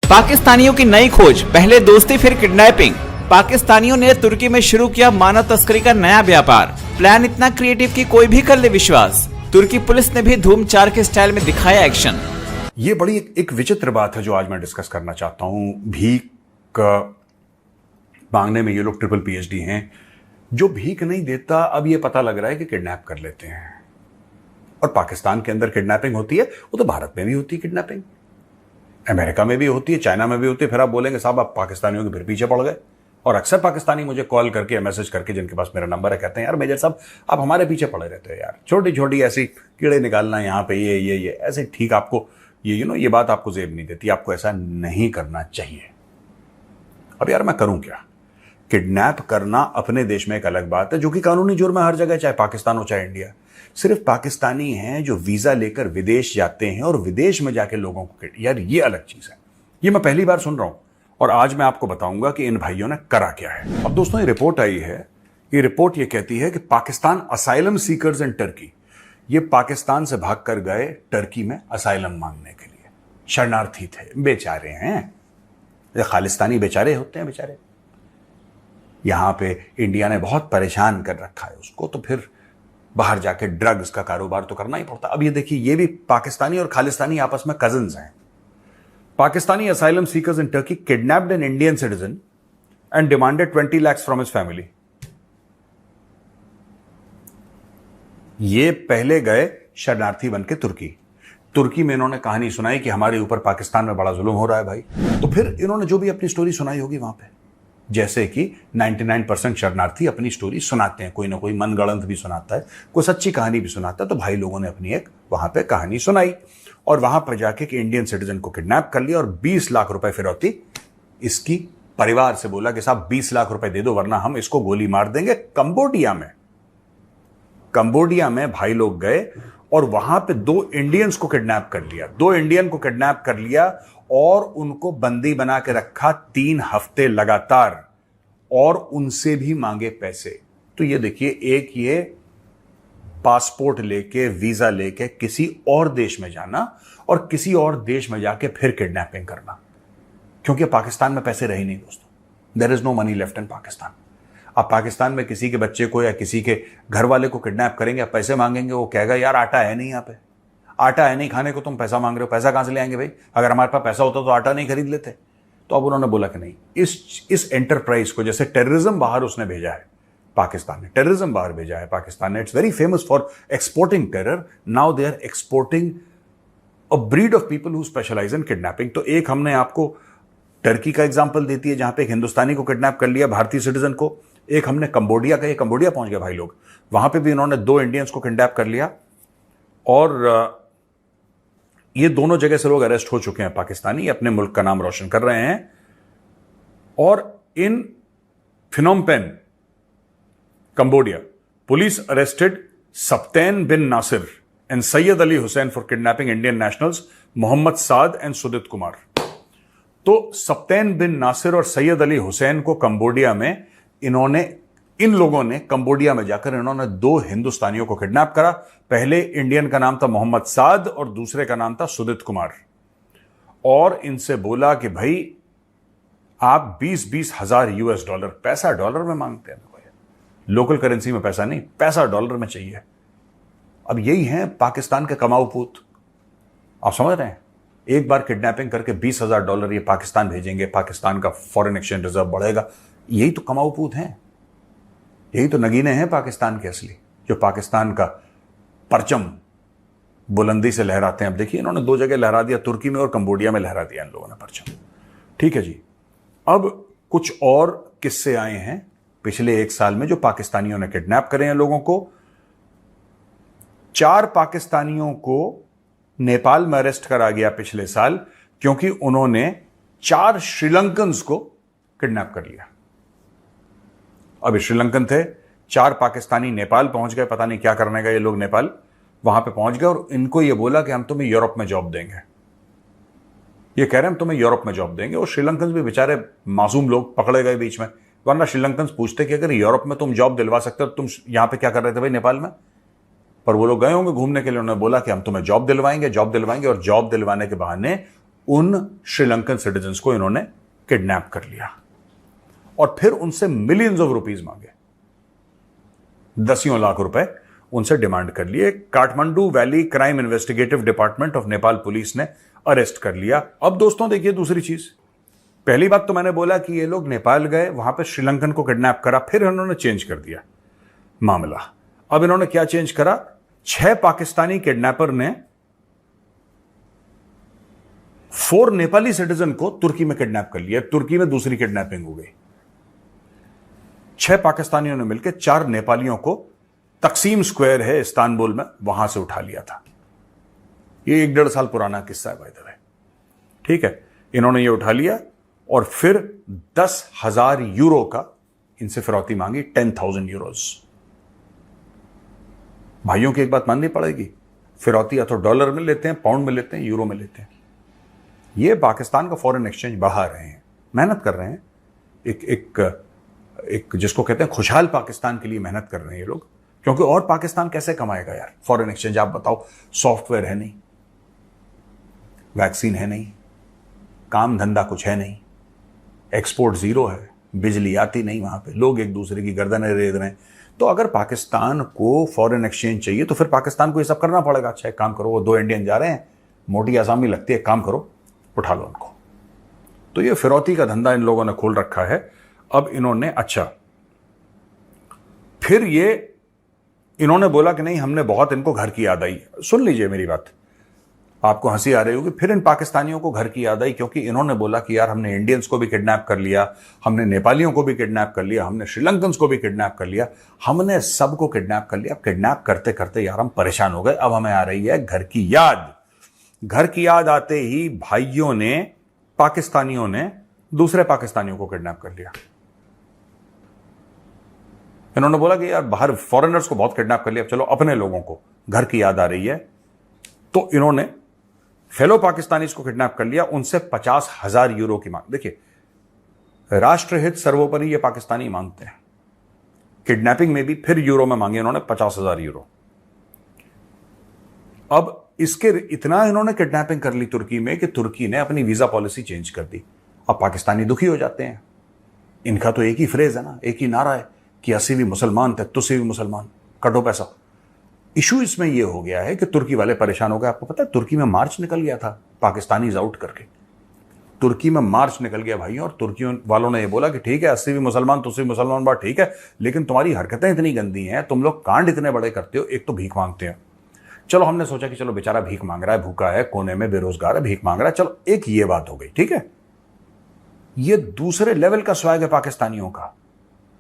पाकिस्तानियों की नई खोज, पहले दोस्ती फिर किडनैपिंग। पाकिस्तानियों ने तुर्की में शुरू किया मानव तस्करी का नया व्यापार। प्लान इतना क्रिएटिव कि कोई भी कर ले विश्वास। तुर्की पुलिस ने भी धूम 4 के स्टाइल में दिखाया एक्शन। ये बड़ी एक विचित्र बात है जो आज मैं डिस्कस करना चाहता हूं। भीख मांगने में ये लोग ट्रिपल पीएचडी हैं। जो भीख नहीं देता अब ये पता लग रहा है कि किडनैप कर लेते हैं। और पाकिस्तान के अंदर किडनैपिंग होती है, वो तो भारत में भी होती है किडनैपिंग, अमेरिका में भी होती है, चाइना में भी होती है। फिर आप बोलेंगे साहब आप पाकिस्तानियों के फिर पीछे पड़ गए। और अक्सर पाकिस्तानी मुझे कॉल करके या मैसेज करके, जिनके पास मेरा नंबर है, कहते हैं यार मेजर साहब आप हमारे पीछे पड़े रहते हो यार, छोटी छोटी ऐसी कीड़े निकालना यहाँ पे, ये ऐसे ठीक आपको ये बात आपको जेब नहीं देती। आपको ऐसा नहीं करना चाहिए। अब यार मैं करूं क्या? किडनैप करना अपने देश में एक अलग बात है, जो कि कानूनी जुर्म है हर जगह, चाहे पाकिस्तान हो चाहे इंडिया। सिर्फ पाकिस्तानी हैं जो वीजा लेकर विदेश जाते हैं और विदेश में जाके लोगों को, यार ये अलग चीज है। ये मैं पहली बार सुन रहा हूं और आज मैं आपको बताऊंगा कि इन भाइयों ने करा क्या है। अब दोस्तों ये रिपोर्ट आई है, ये रिपोर्ट ये कहती है कि Pakistan asylum seekers in Turkey, ये पाकिस्तान से भागकर गए टर्की में असाइलम मांगने के लिए। शरणार्थी थे, बेचारे हैं, ये खालिस्तानी बेचारे होते हैं बेचारे। यहां पे इंडिया ने बहुत परेशान कर रखा है उसको, तो फिर बाहर जाके ड्रग्स का कारोबार तो करना ही पड़ता। अब ये देखिए, ये भी पाकिस्तानी और खालिस्तानी आपस में कजिन्स हैं। Pakistani asylum seekers in Turkey kidnapped an Indian citizen and demanded 20 lakhs from his family. ये पहले गए शरणार्थी बनके तुर्की में इन्होंने कहानी सुनाई कि हमारे ऊपर पाकिस्तान में बड़ा जुल्म हो रहा है भाई। तो फिर इन्होंने जो भी अपनी स्टोरी सुनाई होगी वहां पे, जैसे कि 99% शरणार्थी अपनी स्टोरी सुनाते हैं, कोई ना कोई मनगढ़ंत भी सुनाता है, कोई सच्ची कहानी भी सुनाता है। तो भाई लोगों ने अपनी एक वहां पे कहानी सुनाई और वहां पर जाके कि इंडियन सिटीजन को किडनैप कर लिया और 20 लाख रुपए फिरौती इसकी परिवार से बोला कि साहब 20 लाख रुपए दे दो वरना हम इसको गोली मार देंगे। कंबोडिया में भाई लोग गए और वहां पे 2 इंडियंस को किडनैप कर लिया, 2 इंडियन को किडनैप कर लिया और उनको बंदी बना के रखा 3 हफ्ते लगातार और उनसे भी मांगे पैसे। तो ये देखिए, एक ये पासपोर्ट लेके वीजा लेके किसी और देश में जाना और किसी और देश में जाके फिर किडनैपिंग करना, क्योंकि पाकिस्तान में पैसे रहे नहीं दोस्तों। There is no money left in Pakistan. आप पाकिस्तान में किसी के बच्चे को या किसी के घर वाले को किडनैप करेंगे, आप पैसे मांगेंगे, वो कहेगा यार आटा है नहीं, यहाँ पे आटा है नहीं खाने को, तुम पैसा मांग रहे हो, पैसा कहां से ले आएंगे भाई? अगर हमारे पास पैसा होता तो आटा नहीं खरीद लेते। तो अब उन्होंने बोला कि नहीं, इस एंटरप्राइज को, जैसे टेररिज्म बाहर उसने भेजा है पाकिस्तान ने, टेररिज्म बाहर भेजा है पाकिस्तान ने, it's very famous for exporting terror. Now they are exporting a breed of people who specialise in kidnapping. तो एक हमने आपको टर्की का एग्जाम्पल देती है जहां पे एक हिंदुस्तानी को किडनैप कर लिया, भारतीय सिटीजन को। एक हमने कंबोडिया का, ये कंबोडिया पहुंच गए भाई लोग, वहां पे भी इन्होंने 2 इंडियंस को किडनैप कर लिया और ये दोनों जगह से लोग अरेस्ट हो चुके हैं पाकिस्तानी, अपने मुल्क का नाम रोशन कर रहे हैं। और in Phnom Penh, Cambodia, police arrested Saptain bin Nasir and Syed Ali Hussain for kidnapping Indian nationals Mohammad Saad and Sudit Kumar. तो सप्तैन बिन नासिर और सैयद अली हुसैन को कंबोडिया में इन लोगों ने कंबोडिया में जाकर इन्होंने 2 हिंदुस्तानियों को किडनैप करा। पहले इंडियन का नाम था मोहम्मद साद और दूसरे का नाम था सुदित कुमार। और इनसे बोला कि भाई आप 20-20 हजार $, पैसा डॉलर में मांगते हैं, लोकल करेंसी में पैसा नहीं, पैसा डॉलर में चाहिए। अब यही है पाकिस्तान के कमाऊ पूत, आप समझ रहे हैं? एक बार किडनैपिंग करके $20,000 ये पाकिस्तान भेजेंगे, पाकिस्तान का फॉरेन एक्सचेंज रिजर्व बढ़ेगा। यही तो कमाऊ पूत हैं, यही तो नगीने हैं पाकिस्तान के असली, जो पाकिस्तान का परचम बुलंदी से लहराते हैं। अब देखिए इन्होंने 2 जगह लहरा दिया, तुर्की में और कंबोडिया में लहरा दिया इन लोगों ने परचम। ठीक है जी। अब कुछ और किस्से आए हैं पिछले 1 साल में जो पाकिस्तानियों ने किडनैप करे हैं लोगों को। 4 पाकिस्तानियों को नेपाल में अरेस्ट करा गया पिछले साल, क्योंकि उन्होंने 4 श्रीलंकन्स को किडनैप कर लिया। अब श्रीलंकन थे, 4 पाकिस्तानी नेपाल पहुंच गए, पता नहीं क्या करने गए ये लोग नेपाल, वहां पे पहुंच गए और इनको ये बोला कि हम तुम्हें यूरोप में जॉब देंगे। ये कह रहे हैं हम तुम्हें यूरोप में जॉब देंगे। और श्रीलंकन भी बेचारे मासूम लोग पकड़े गए बीच में, वरना श्रीलंकन पूछते कि अगर यूरोप में तुम जॉब दिलवा सकते हो, तुम यहां पे क्या कर रहे थे भाई नेपाल में? पर वो लोग गए होंगे घूमने के लिए, उन्होंने बोला कि हम तुम्हें जॉब दिलवाएंगे और जॉब दिलवाने के बहाने उन श्रीलंकन सिटीजन्स को इन्होंने किडनैप कर लिया और फिर उनसे मिलियंस ऑफ रुपीज मांगे, दसियों लाख रुपए उनसे डिमांड कर लिए। Kathmandu valley crime investigative department of Nepal police ने अरेस्ट कर लिया। अब दोस्तों देखिए दूसरी चीज, पहली बात तो मैंने बोला कि ये लोग नेपाल गए, वहां पे श्रीलंकन को किडनैप करा, फिर इन्होंने चेंज कर दिया मामला। अब इन्होंने क्या चेंज करा, 6 पाकिस्तानी किडनैपर ने 4 नेपाली सिटीजन को तुर्की में किडनैप कर लिया। तुर्की में दूसरी किडनैपिंग हो गई। 6 पाकिस्तानियों ने मिलकर 4 नेपालियों को तकसीम स्क्वायर है इस्तांबुल में, वहां से उठा लिया था। ये 1-1.5 साल पुराना किस्सा है बाय द वे, ठीक है। इन्होंने ये उठा लिया और फिर 10,000 यूरो का इनसे फिरौती मांगी, 10,000 यूरोज। भाइयों की एक बात माननी पड़ेगी, फिरौती या तो डॉलर में लेते हैं, पाउंड में लेते हैं, यूरो में लेते हैं। ये पाकिस्तान का फॉरेन एक्सचेंज बढ़ा रहे हैं, मेहनत कर रहे हैं, एक जिसको कहते हैं खुशहाल पाकिस्तान के लिए मेहनत कर रहे हैं ये लोग। क्योंकि और पाकिस्तान कैसे कमाएगा यार फॉरेन एक्सचेंज, आप बताओ। सॉफ्टवेयर है नहीं, वैक्सीन है नहीं, काम धंधा कुछ है नहीं, एक्सपोर्ट जीरो है, बिजली आती नहीं वहां पे, लोग एक दूसरे की गर्दनें रेत रहे हैं। तो अगर पाकिस्तान को फॉरेन एक्सचेंज चाहिए तो फिर पाकिस्तान को ये सब करना पड़ेगा। अच्छा एक काम करो, वो 2 इंडियन जा रहे हैं, मोटी आसामी लगती है, काम करो, उठा लो उनको। तो ये फिरौती का धंधा इन लोगों ने खोल रखा है। अब इन्होंने फिर इन्होंने बोला कि नहीं, हमने बहुत इनको घर की याद आई। सुन लीजिए मेरी बात, आपको हंसी आ रही होगी। फिर इन पाकिस्तानियों को घर की याद आई क्योंकि इन्होंने बोला कि यार हमने इंडियंस को भी किडनैप कर लिया, हमने नेपालियों को भी किडनैप कर लिया, हमने श्रीलंकन्स को भी किडनैप कर लिया, हमने सबको किडनैप कर लिया। अब किडनैप करते करते यार हम परेशान हो गए, अब हमें आ रही है घर की याद। घर की याद आते ही भाइयों ने, पाकिस्तानियों ने दूसरे पाकिस्तानियों को किडनैप कर लिया। इन्होंने बोला कि यार बाहर फॉरेनर्स को बहुत किडनैप कर लिया, अब चलो अपने लोगों को घर की याद आ रही है। तो इन्होंने फेलो पाकिस्तानीज को किडनैप कर लिया, उनसे 50,000 यूरो की मांग। देखिए राष्ट्रहित सर्वोपरि ये पाकिस्तानी मांगते हैं, किडनैपिंग में भी फिर यूरो में मांगे इन्होंने 50,000 यूरो। अब इसके इतना इन्होंने किडनैपिंग कर ली तुर्की में कि तुर्की ने अपनी वीजा पॉलिसी चेंज कर दी। अब पाकिस्तानी दुखी हो जाते हैं। इनका तो एक ही फ्रेज है ना, एक ही नारा है कि असी भी मुसलमान थे, तुसी भी मुसलमान, कटो पैसा। इशू इसमें यह हो गया है कि तुर्की वाले परेशान हो गए। आपको पता है तुर्की में मार्च निकल गया था पाकिस्तानी आउट करके, तुर्की में मार्च निकल गया भाई। और तुर्की वालों ने यह बोला कि ठीक है अस्सी भी मुसलमान, तुसी भी मुसलमान, बात ठीक है, लेकिन तुम्हारी हरकतें इतनी गंदी हैं, तुम लोग कांड इतने बड़े करते हो। एक तो भीख मांगते हैं, चलो हमने सोचा कि चलो बेचारा भीख मांग रहा है, भूखा है, कोने में बेरोजगार है, भीख मांग रहा है, चलो एक ये बात हो गई, ठीक है। ये दूसरे लेवल का स्वैग है पाकिस्तानियों का,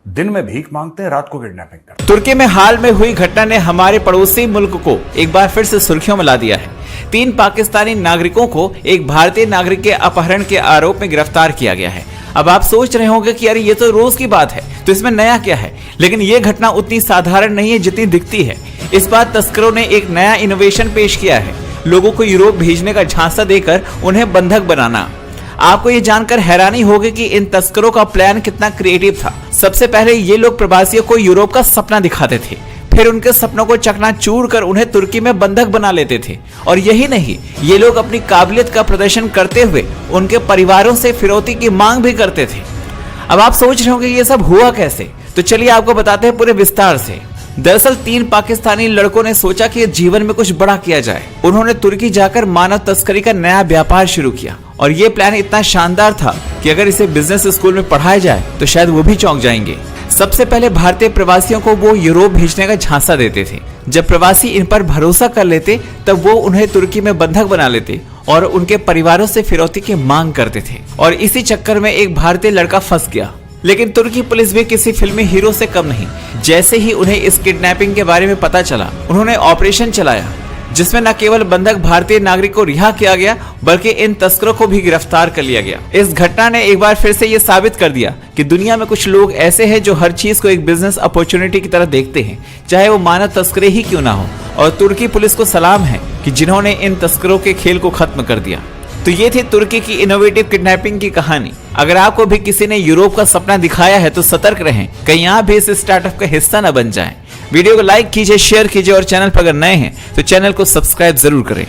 दिन में भीख मांगते हैं, रात को किडनैपिंग करते हैं। तुर्की में हाल में हुई घटना ने हमारे पड़ोसी मुल्क को एक बार फिर से सुर्खियों में ला दिया है। 3 पाकिस्तानी नागरिकों को एक भारतीय नागरिक के अपहरण के आरोप में गिरफ्तार किया गया है। अब आप सोच रहे होंगे कि यार ये तो रोज की बात है, तो इसमें नया क्या है, लेकिन ये घटना उतनी साधारण नहीं है जितनी दिखती है। इस बार तस्करों ने एक नया इनोवेशन पेश किया है, लोगों को यूरोप भेजने का झांसा देकर उन्हें बंधक बनाना। आपको ये जानकर हैरानी होगी कि इन तस्करों का प्लान कितना क्रिएटिव था। सबसे पहले ये लोग प्रवासियों को यूरोप का सपना दिखाते थे, फिर उनके सपनों को चकनाचूर कर उन्हें तुर्की में बंधक बना लेते थे। और यही नहीं, ये लोग अपनी काबिलियत का प्रदर्शन करते हुए उनके परिवारों से फिरौती की मांग भी करते थे। अब आप सोच रहे होंगे ये सब हुआ कैसे, तो चलिए आपको बताते हैं पूरे विस्तार से। दरअसल 3 पाकिस्तानी लड़कों ने सोचा कि जीवन में कुछ बड़ा किया जाए। उन्होंने तुर्की जाकर मानव तस्करी का नया व्यापार शुरू किया और ये प्लान इतना शानदार था कि अगर इसे बिजनेस स्कूल में पढ़ाया जाए तो शायद वो भी चौंक जाएंगे। सबसे पहले भारतीय प्रवासियों को वो यूरोप भेजने का झांसा देते थे। जब प्रवासी इन पर भरोसा कर लेते तब वो उन्हें तुर्की में बंधक बना लेते और उनके परिवारों से फिरौती की मांग करते थे। और इसी चक्कर में एक भारतीय लड़का फंस गया। लेकिन तुर्की पुलिस भी किसी फिल्मी हीरो से कम नहीं। जैसे ही उन्हें इस किडनैपिंग के बारे में पता चला, उन्होंने ऑपरेशन चलाया जिसमें न केवल बंधक भारतीय नागरिक को रिहा किया गया बल्कि इन तस्करों को भी गिरफ्तार कर लिया गया। इस घटना ने एक बार फिर से ये साबित कर दिया कि दुनिया में कुछ लोग ऐसे हैं जो हर चीज को एक बिजनेस अपॉर्चुनिटी की तरह देखते हैं, चाहे वो मानव तस्करी ही क्यों ना हो। और तुर्की पुलिस को सलाम है कि जिन्होंने इन तस्करों के खेल को खत्म कर दिया। तो ये थी तुर्की की इनोवेटिव किडनैपिंग की कहानी। अगर आपको भी किसी ने यूरोप का सपना दिखाया है तो सतर्क रहें, कहीं आप भी इस स्टार्टअप का हिस्सा न बन जाएं। वीडियो को लाइक कीजिए, शेयर कीजिए और चैनल पर अगर नए हैं तो चैनल को सब्सक्राइब जरूर करें।